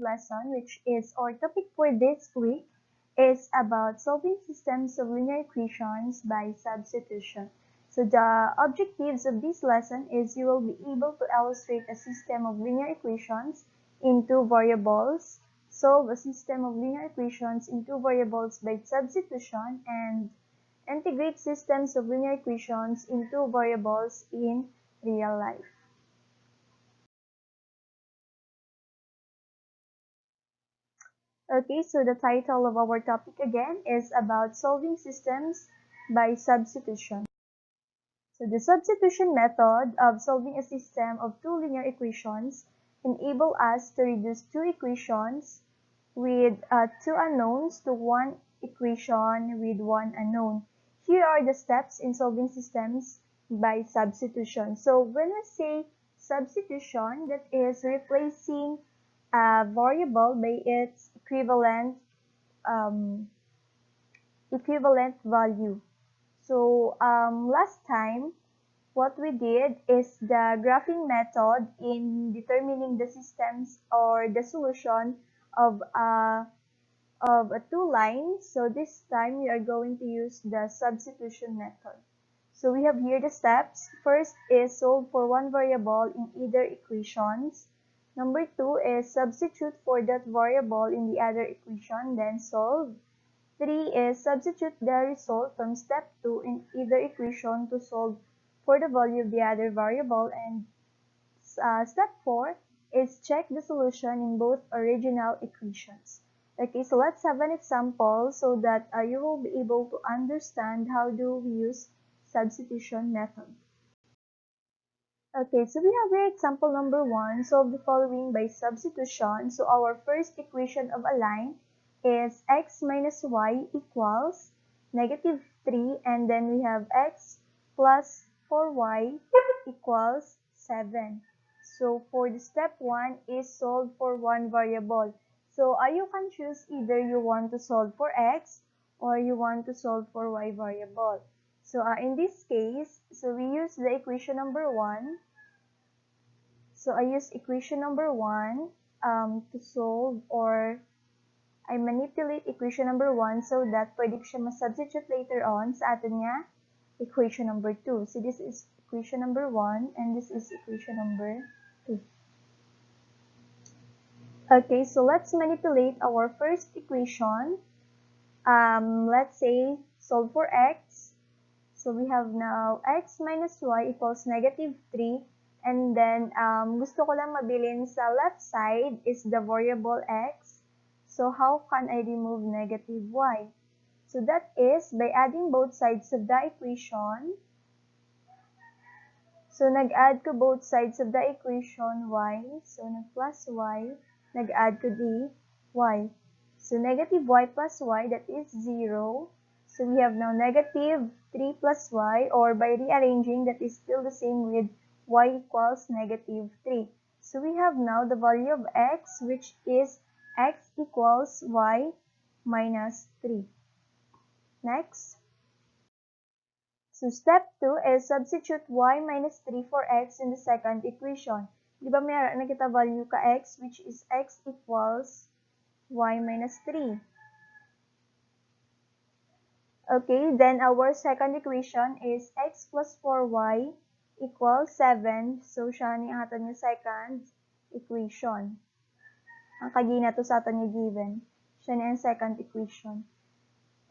lesson, which is our topic for this week, is about solving systems of linear equations by substitution. So the objectives of this lesson is you will be able to illustrate a system of linear equations in two variables, solve a system of linear equations in two variables by substitution, and integrate systems of linear equations in two variables in real life. Okay, so the title of our topic again is about solving systems by substitution. So the substitution method of solving a system of two linear equations enable us to reduce two equations with two unknowns to one equation with one unknown. Here are the steps in solving systems by substitution. So when we say substitution, that is replacing a variable by its equivalent value. So last time, what we did is the graphing method in determining the systems or the solution of two lines. So this time we are going to use the substitution method. So we have here the steps. First is solve for one variable in either equations. Number 2 is substitute for that variable in the other equation, then solve. 3 is substitute the result from step 2 in either equation to solve for the value of the other variable. And step 4 is check the solution in both original equations. Okay, so let's have an example so that you will be able to understand how do we use substitution method. Okay, so we have here example number 1, solve the following by substitution. So our first equation of a line is x minus y equals negative 3, and then we have x plus 4y equals 7. So for the step 1 is solve for one variable. So you can choose either you want to solve for x or you want to solve for y variable. So in this case, so we use the equation number 1. So I use equation number 1 to solve, or I manipulate equation number 1 so that pwede ko siya ma-substitute later on sa atin nga equation number 2. So this is equation number 1 and this is equation number 2. Okay, so let's manipulate our first equation. Let's say solve for x. So we have now x minus y equals negative 3. And then, gusto ko lang mabilin sa left side is the variable x. So how can I remove negative y? So that is by adding both sides of the equation. So nag-add ko both sides of the equation y. So nag-plus y, nag-add ko the y. So negative y plus y, that is 0. So we have now negative 3 plus y, or by rearranging, that is still the same with y equals negative 3. So we have now the value of x, which is x equals y minus 3. Next. So step 2 is substitute y minus 3 for x in the second equation. Di ba mayroon na kita value ka x, which is x equals y minus 3. Okay, then our second equation is x plus 4y equals 7. So siya ni aton yung second equation. Ang kagina to sa aton yung given. Siya ni ang second equation.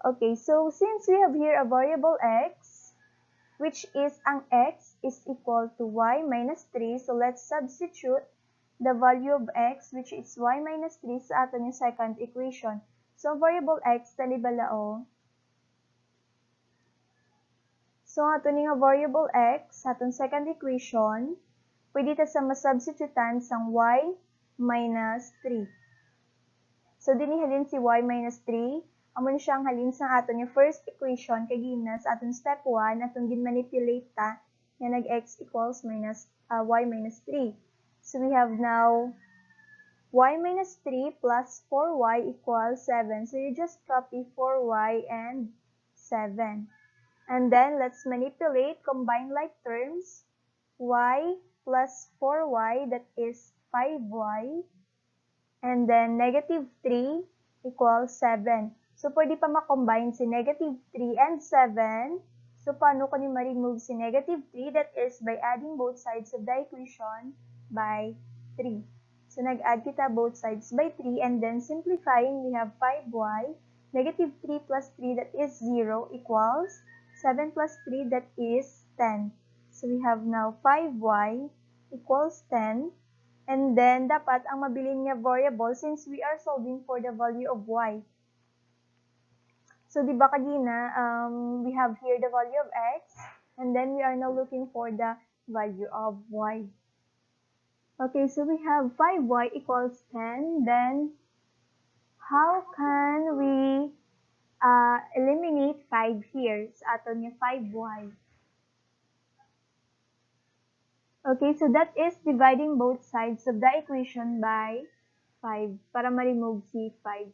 Okay, so since we have here a variable x, which is ang x is equal to y minus 3, so let's substitute the value of x, which is y minus 3, sa aton yung second equation. So variable x, talibalaong. So ato nga variable x, atong second equation, pwede ta sa masubstitutan sang y minus 3. So din halin si y minus 3, amon siyang halin sa aton yung first equation kagina sa atong step 1, atong gin-manipulate ta nga nag-x equals minus y minus 3. So we have now y minus 3 plus 4y equals 7. So you just copy 4y and 7. And then, let's manipulate, combine like terms, y plus 4y, that is 5y, and then negative 3 equals 7. So, pwede pa makombine si negative 3 and 7. So, paano ko ni ma-remove si negative 3? That is by adding both sides of the equation by 3. So, nag-add kita both sides by 3 and then simplifying, we have 5y. Negative 3 plus 3 that is 0 equals 7 plus 3 that is 10. So, we have now 5y equals 10. And then, dapat ang mabilin niya variable since we are solving for the value of y. So, di ba kanina, we have here the value of x, and then we are now looking for the value of y. Okay, so we have 5y equals 10. Then, how can we eliminate 5 here? Sa ato niya 5y. Okay, so that is dividing both sides of the equation by 5 para ma-remove si 5.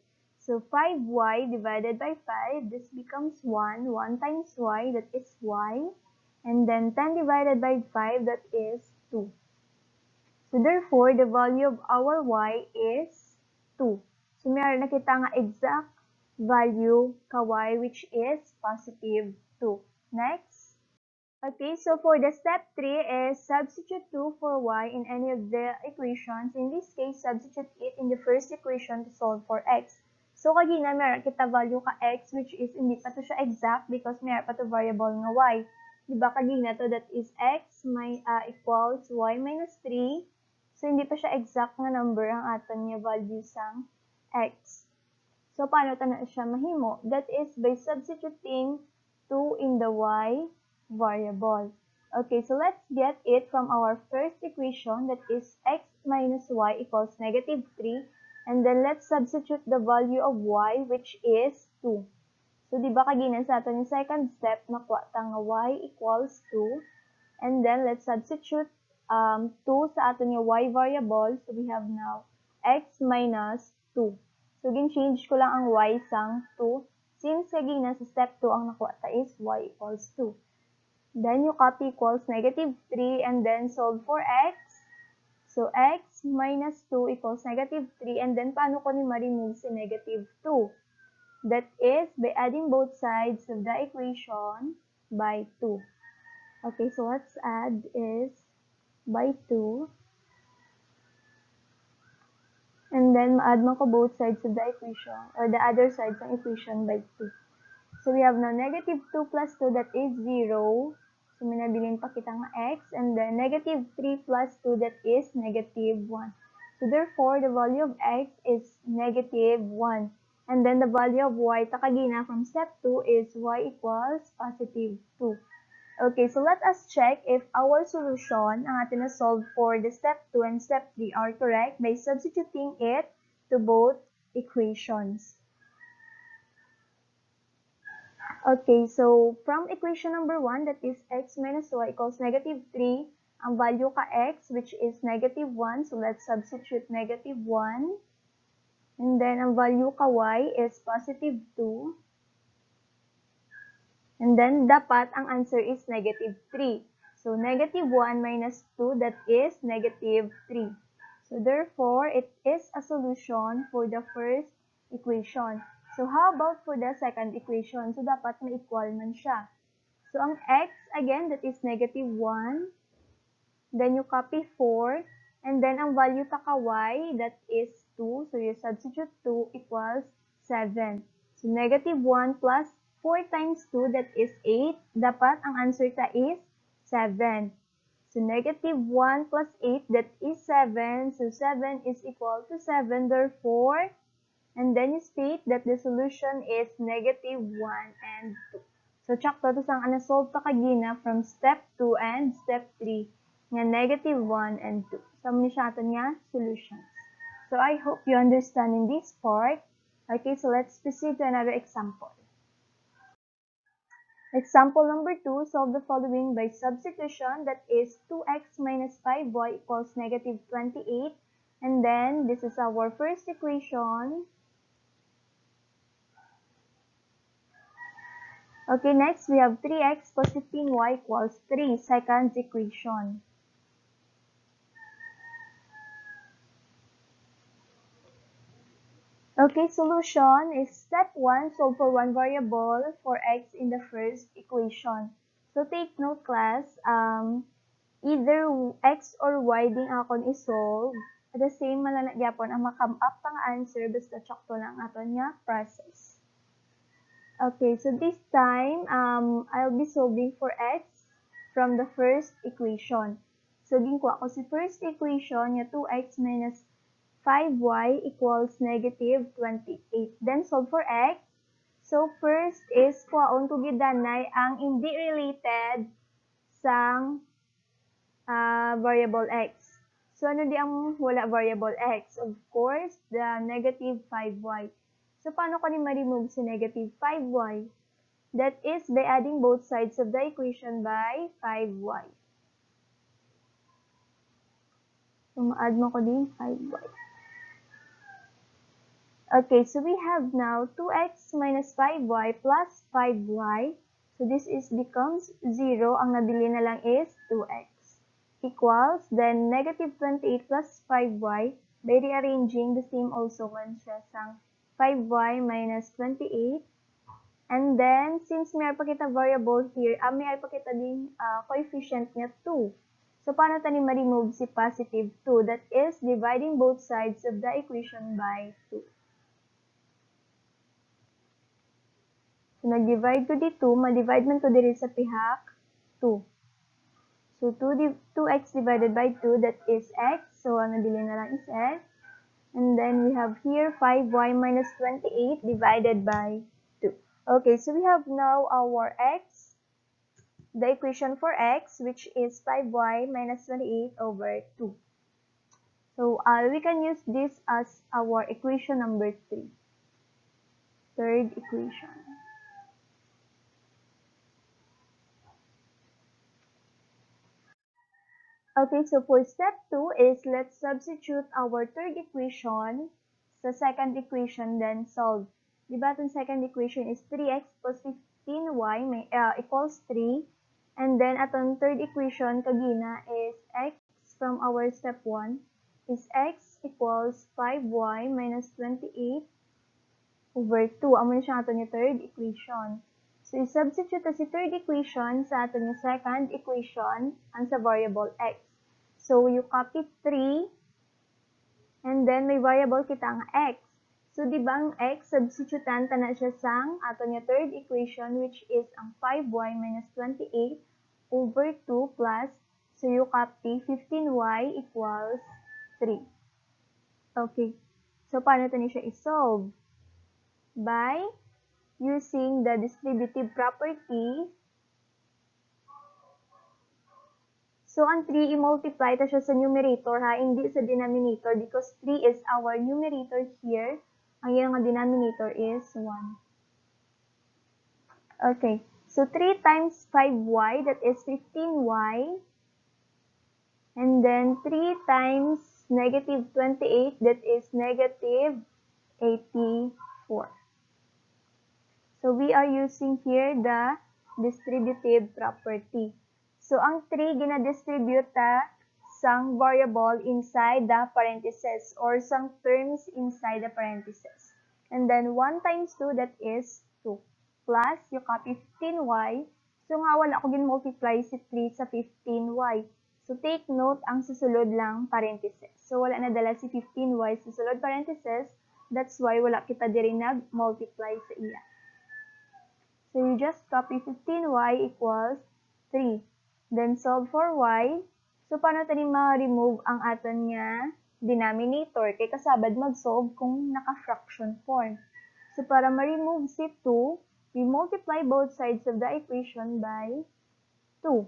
So, 5y divided by 5, this becomes 1. 1 times y, that is y. And then 10 divided by 5, that is 2. So, therefore, the value of our y is 2. So, mayroon na kita nga exact value ka y, which is positive 2. Next. Okay, so for the step 3 is substitute 2 for y in any of the equations. In this case, substitute it in the first equation to solve for x. So, kagina, meron kita value ka x, which is hindi pa to siya exact because meron pa to variable nga y. Diba kagina to, that is x equals y minus 3. So, hindi pa siya exact nga number ang aton niya value sang x. So, paano ta na siya mahimo? That is by substituting 2 in the y variable. Okay, so let's get it from our first equation, that is x minus y equals negative 3. And then let's substitute the value of y, which is 2. So, di ba kagina sa ato yung second step, nakuha ta nga y equals 2. And then let's substitute 2 sa ato yung y variable. So, we have now x minus 2. So, gin-change ko lang ang y sang 2. Since kagina sa step 2, ang nakuha ta is y equals 2. Then, you copy equals negative 3 and then solve for x. So, x minus 2 equals negative 3. And then, paano ko ni ma-remove si negative 2? That is by adding both sides of the equation by 2. Okay, so let's add is by 2. And then, ma-add mo ko both sides of the equation or the other sides ng equation by 2. So, we have now negative 2 plus 2 that is 0. So, minabilin pa kita nga x. And then, negative 3 plus 2, that is negative 1. So, therefore, the value of x is negative 1. And then, the value of y, takagina from step 2 is y equals positive 2. Okay, so let us check if our solution, ang atin na solve for the step 2 and step 3 are correct by substituting it to both equations. Okay, so from equation number 1, that is x minus y equals negative 3, ang value ka x, which is negative 1, so let's substitute negative 1. And then, ang value ka y is positive 2. And then, dapat ang answer is negative 3. So, negative 1 minus 2, that is negative 3. So, therefore, it is a solution for the first equation. So, how about for the second equation? So, dapat may equal man siya. So, ang x, again, that is negative 1. Then, you copy 4. And then, ang value ta ka y, that is 2. So, you substitute 2 equals 7. So, negative 1 plus 4 times 2, that is 8. Dapat, ang answer ta is 7. So, negative 1 plus 8, that is 7. So, 7 is equal to 7. Therefore, and then you state that the solution is negative 1 and 2. So, check to sang na-solve ta kagina from step 2 and step 3 nga negative 1 and 2. So, muna siya ato nga solutions. So, I hope you understand in this part. Okay, so let's proceed to another example. Example number 2, solve the following by substitution, that is 2x minus 5y equals negative 28. And then, this is our first equation. Okay, next we have 3x plus 15y equals 3, second equation. Okay, solution is step 1, solve for one variable for x in the first equation. So take note class, either x or y din akon isolve. At the same malanagyapon ang makam up pang answer basta tsakto lang aton nga process. Okay, so this time, I'll be solving for x from the first equation. So ginkuha ko si first equation nga 2x minus 5y equals negative 28. Then solve for x. So first is kuhaon ko gidanay ang hindi related sang variable x. So ano di ang wala variable x? Of course, the negative 5y. So paano ko ni ma-remove si negative 5y? That is by adding both sides of the equation by 5y. So ma-add mo ko din 5y. Okay, so we have now 2x minus 5y plus 5y. So this is becomes 0. Ang nabili na lang is 2x. Equals, then negative 28 plus 5y. By rearranging, the same also man siya sang 5y minus 28. And then, since may pa kita variable here, may pa kita din coefficient niya 2. So, paano tayo ma-remove si positive 2? That is, dividing both sides of the equation by 2. So, nag-divide ko di 2, ma-divide man ko diri sa pihak 2. So, 2x divided by 2, that is x. So, ang nabili na lang is x. And then, we have here 5y minus 28 divided by 2. Okay, so we have now our x, the equation for x, which is 5y minus 28 over 2. So, we can use this as our equation number 3. Third equation. Okay, so for step 2 is let's substitute our third equation sa second equation, then solve. Diba itong second equation is 3x plus 15y equals 3. And then atong third equation kagina is x from our step 1 is x equals 5y minus 28 over 2. Amo na siya aton yung third equation. So, i-substitute si third equation sa aton yung second equation ang sa variable x. So, you copy 3, and then may variable kita ang x. So, di ba ang x, substitutan na siya sang aton yung third equation, which is ang 5y minus 28 over 2 plus, so you copy 15y equals 3. Okay. So, paano ito siya i-solve? By using the distributive property. So, ang 3, i-multiply ta siya sa numerator ha, hindi sa denominator because 3 is our numerator here. Ang iyang denominator is 1. Okay. So, 3 times 5y, that is 15y. And then, 3 times negative 28, that is negative 84. So, we are using here the distributive property. So, ang 3 ginadistribute sang variable inside the parentheses or sang terms inside the parentheses. And then, 1 times 2, that is 2. Plus, you copy 15y. So, nga wala ko gin-multiply si 3 sa 15y. So, take note, ang susulod lang parentheses. So, wala na dala si 15y sa susulod parentheses. That's why wala kita diri nag-multiply sa iya. So, you just copy 15y equals 3. Then, solve for y. So, paano tayo ma-remove ang aton nga denominator? Kaya kasabad mag-solve kung naka-fraction form. So, para ma-remove si 2, we multiply both sides of the equation by 2.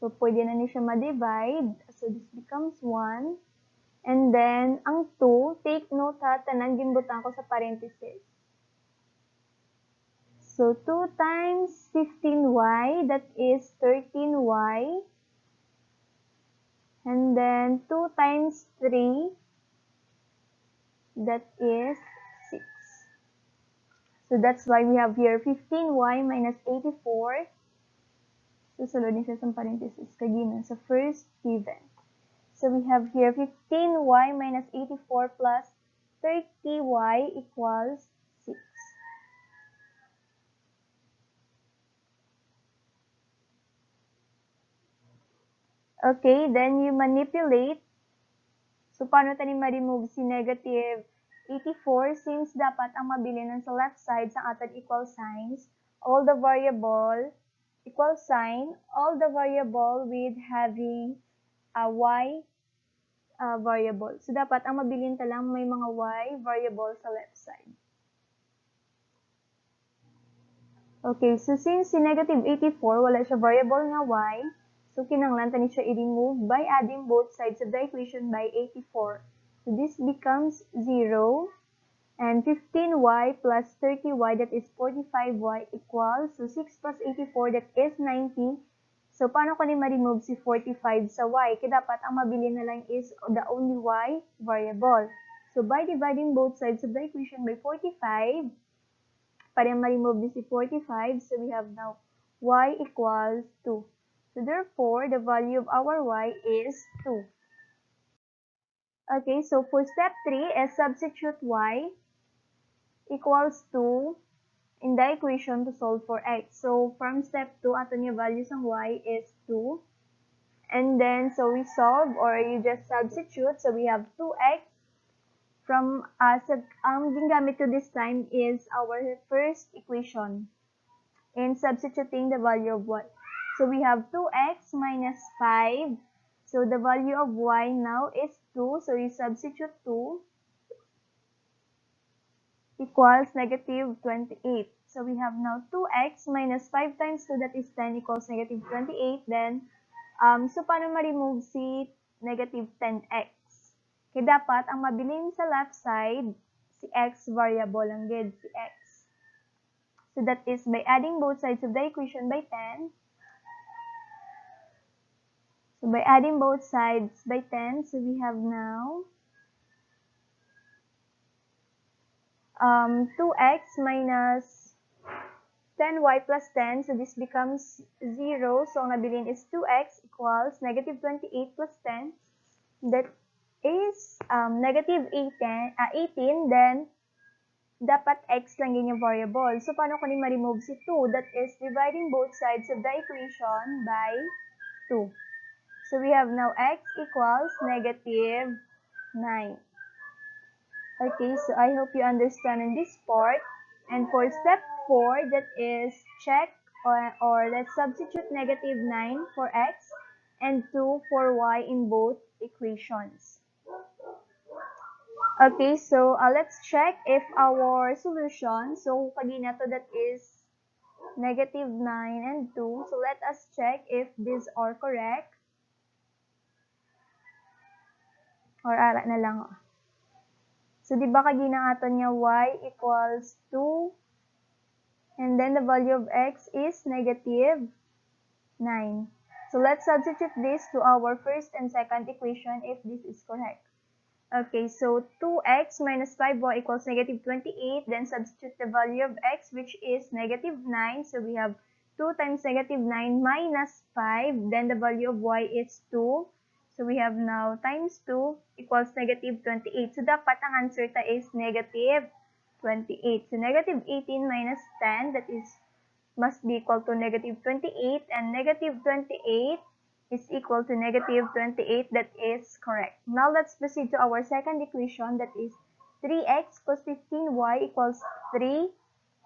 So, pwede na niya ma-divide. So, this becomes 1. And then, ang 2, take note ha, tanan ginbutan ko sa parentheses. So, 2 times 15y, that is 13y. And then, 2 times 3, that is 6. So, that's why we have here 15y minus 84. Susunod niya sa parentheses kagina sa first given. So, we have here 15y minus 84 plus 30y equals 6. Okay, then you manipulate. So, paano tayo ma-remove si negative 84? Since dapat ang mabilin sa left side sa ating equal signs, all the variable, equal sign, all the variable with having a y variable. So, dapat ang mabilin lang may mga y variable sa left side. Okay, so since si negative 84, wala siya variable nga y, so kinanglan tani siya i-remove by adding both sides of the equation by 84. So this becomes 0, and 15y plus 30y, that is 45y, equals, so 6 plus 84, that is 90. So paano ko ni ma-remove si 45 sa y? Kaya dapat ang mabili na lang is the only y variable. So by dividing both sides of the equation by 45, para ma-remove din si 45, so we have now y equals 2. So therefore, the value of our y is 2. Okay, so for step 3 is substitute y equals 2 in the equation to solve for x. So from step 2, ato niya values ng y is 2. And then, so we solve or you just substitute. So we have 2x. From ang gingamit ko this time is our first equation in substituting the value of y. So we have 2x minus 5. So the value of y now is 2. So you substitute 2 equals negative 28. So we have now 2x minus 5 times 2, that is 10, equals negative 28. Then, so paano ma-remove si negative 10x? Kaya dapat, ang mabilin sa left side, si x variable lang gid, si x. So that is by adding both sides of the equation by 10. So by adding both sides by 10, so we have now 2x minus 10y plus 10. So this becomes 0. So ang nabilin is 2x equals negative 28 plus 10. That is negative 18. Then, dapat x lang yun yung variable. So, paano ko ni ma-remove si 2? That is dividing both sides of the equation by 2. So, we have now x equals negative 9. Okay, so I hope you understand in this part. And for step 4, that is check or let's substitute negative 9 for x and 2 for y in both equations. Okay, so let's check if our solution, so kanina to that is negative 9 and 2. So let us check if these are correct. Or ara na lang. So di ba kanina aton niya y equals 2 and then the value of x is negative 9. So let's substitute this to our first and second equation if this is correct. Okay, so 2x minus 5y equals negative 28. Then substitute the value of x, which is negative 9. So we have 2 times negative 9 minus 5. Then the value of y is 2. So we have now times 2 equals negative 28. So dapat ang answer ta is negative 28. So negative 18 minus 10, that is must be equal to negative 28. And negative 28 is equal to negative 28. That is correct. Now let's proceed to our second equation, that is 3x plus 15y equals 3.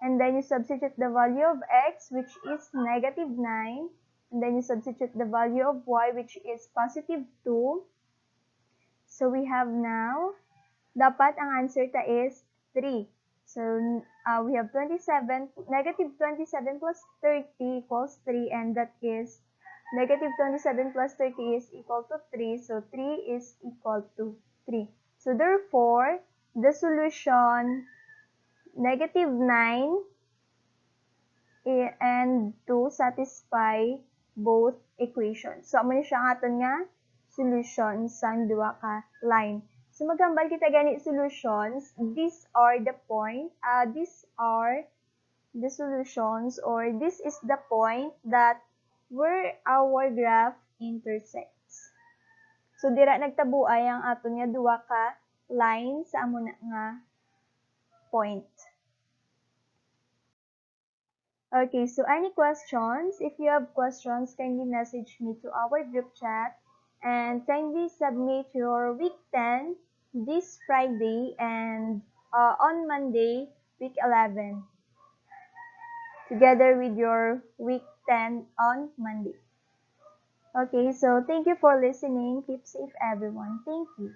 And then you substitute the value of x, which is negative 9. And then you substitute the value of y, which is positive 2. So we have now, dapat ang answer ta is 3. So we have 27, negative 27 plus 30 equals 3, and that is negative 27 plus 30 is equal to 3. So 3 is equal to 3. So therefore, the solution negative 9 and 2 satisfy both equations. So, amo ni siya ang aton nga solution sa duwa ka line. So, magambal kita gani solutions. These are the point, these are the solutions, or this is the point that where our graph intersects. So, dira nagtabuay ang aton nga duwa ka line sa amo na nga point. Okay, so any questions? If you have questions, kindly message me to our group chat and kindly submit your week 10 this Friday and on Monday, week 11, together with your week 10 on Monday. Okay, so thank you for listening. Keep safe, everyone. Thank you.